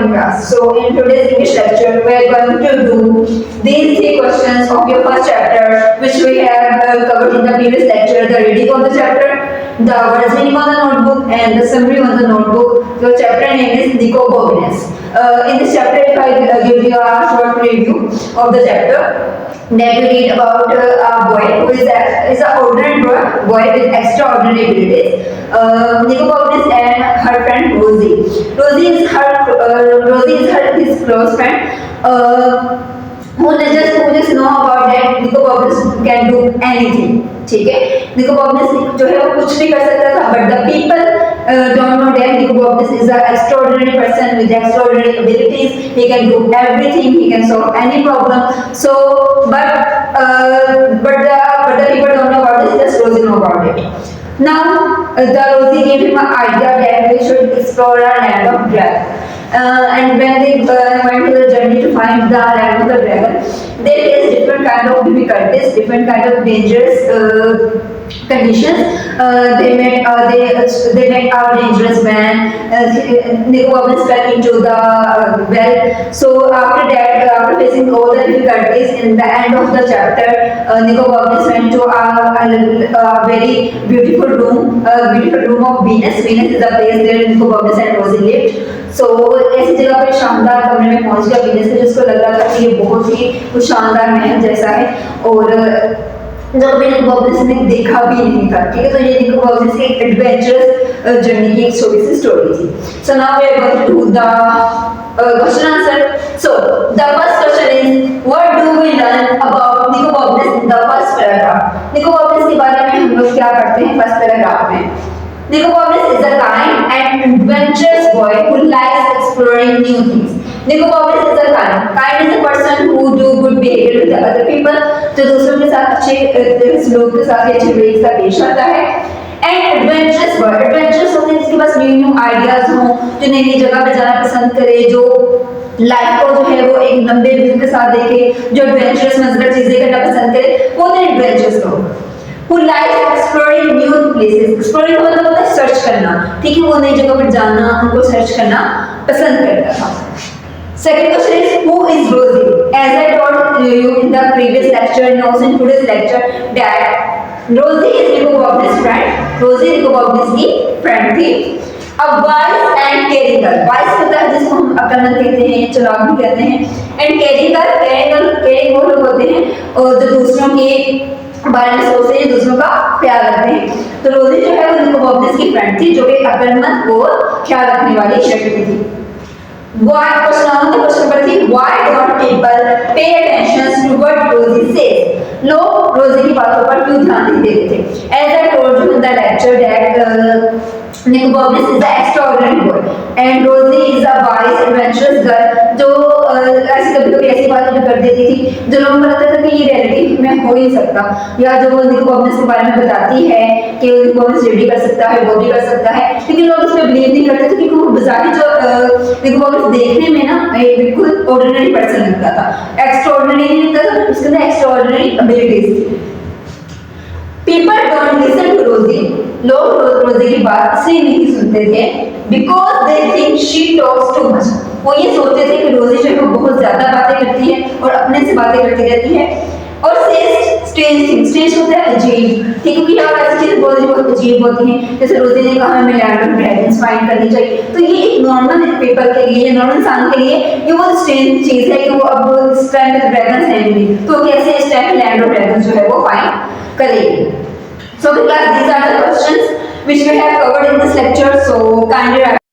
morning class. So in today's English lecture, we are going to do these three questions of your first chapter, which we have covered in the previous lecture: the reading of the chapter, the words meaning on the notebook, and the summary on the notebook. The chapter name is Nicopopolis. In this chapter, if I give you a short review of the chapter, that we read about a boy who is an ordinary boy with extraordinary abilities. Nicopopolis and her friend Rosie. Rosie is his close friend. Who just know about that Nicopopolis can do anything. ठीक है, Nicopopolis जो है वो कुछ भी कर सकता था, but the people don't know that Nicopopolis is an extraordinary person with extraordinary abilities. He can do everything. He can solve any problem. So, but the people don't know about this. Just Rosie know about it. Now, the Rosie gave him an idea that we should explore a land of dragon. And when they went to the journey to find the land of the dragon, they faced different kind of difficulties, different kind of dangerous conditions. They met a dangerous man. Nicopopolis fell into the well. So after that, after facing all the difficulties, in the end of the chapter, Nicopopolis went to a very beautiful room of Venus. Venus is the place where Nicopopolis and Rosie lived. So ऐसी जगह पे शानदार कमरे में पहुंच गया Venus ने, जिसको लग रहा था कि ये बहुत ही कुछ शानदार महल जैसा है, और जब मैंने निकोपोलिस ने देखा भी नहीं था. ठीक है, तो ये निकोपोलिस की एक एडवेंचरस जर्नी की एक छोटी सी स्टोरी थी. So now we are going to the question answer. So the first question is, what do we learn about Nicopolis in the first paragraph. Nicopolis के बारे में हम लोग क्या पढ़ते हैं फर्स्ट पैराग्राफ में. Nicopopolis is a kind and adventurous boy who likes exploring new things. Nicopopolis is a kind is a person who do good behavior with the other people, जो दूसरों के साथ अच्छे लोगों के साथ अच्छे वे के साथ पेश आता है. And adventurous boy, adventurous होते हैं जिसके पास न्यू आइडियाज हों, जो नई नई जगह पे जाना पसंद करे, जो लाइफ को जो है वो एक लंबे व्यू के साथ देखे, जो एडवेंचरस मजेदार चीजें करना पसंद करे, वो होते हैं एडवेंचरस लोग. Who likes exploring new places. Exploring का मतलब होता है सर्च करना. ठीक है, वो नई जगह पर जाना, उनको सर्च करना पसंद करता था. Second question is, who is Rosie? As I told you in the previous lecture and also in today's lecture that Rosie is Nicopopolis' friend. Rosie Nicopopolis की friend थी. अब wise and caring girl. Wise होता है जिसको हम अक्लमंद कहते हैं, चालाक भी कहते हैं. And caring वो लोग होते हैं और जो दूसरों के बारे में सोचते हैं, दूसरों का ख्याल रखते हैं. तो रोजी जो है वो निकोपोपोलिस की फ्रेंड थी, जो कि अक्लमंद और ख्याल रखने वाली व्यक्ति थी. Question number 3, why don't people pay attention to what Rosie says. लोग रोजी की बातों पर क्यों ध्यान नहीं देते थे. As I told you in the lecture that Nicopopolis is an extraordinary boy and Rosie is a wise adventurous girl, जो ऐसी कभी ऐसी बातें जो कर देती थी जो लोगों को लगता था कि ये रियलिटी में हो ही सकता, या जो वो निकोपोपोलिस के बारे में बताती है कि वो निकोपोपोलिस ये भी कर सकता है, वो भी कर सकता है, लेकिन लोग उस पर बिलीव नहीं करते थे क्योंकि वो बजारी जो निकोपोपोलिस देखने में ना एक बिल्कुल ऑर्डिनरी पर्सन लगता था. एक्स्ट्राऑर्डिनरी नहीं लगता था, उसके अंदर एक्स्ट्राऑर्डिनरी एबिलिटीज थी. People don't listen to Rosie. लोग रोजी की बात इसलिए नहीं सुनते थे because they think she talks too much. वो ये सोचते थे कि रोजी जो है वो बहुत ज्यादा बातें करती है और अपने से बातें करती रहती है और says strange things. Strange होता है अजीब. ठीक है, कि यार ऐसी चीजें बहुत अजीब होती हैं. जैसे रोजी ने कहा हमें लैंड ऑफ ड्रैगन्स फाइंड करनी चाहिए, तो ये एक नॉर्मल पीपल के लिए, नॉर्मल इंसान के लिए ये बहुत स्ट्रेंज चीज है कि वो अब इस टाइम में ड्रैगन्स हैं नहीं, तो कैसे इस टाइम लैंड ऑफ ड्रैगन्स जो है वो फाइंड करेगी. So class, these are the questions which we have covered in this lecture. So kindly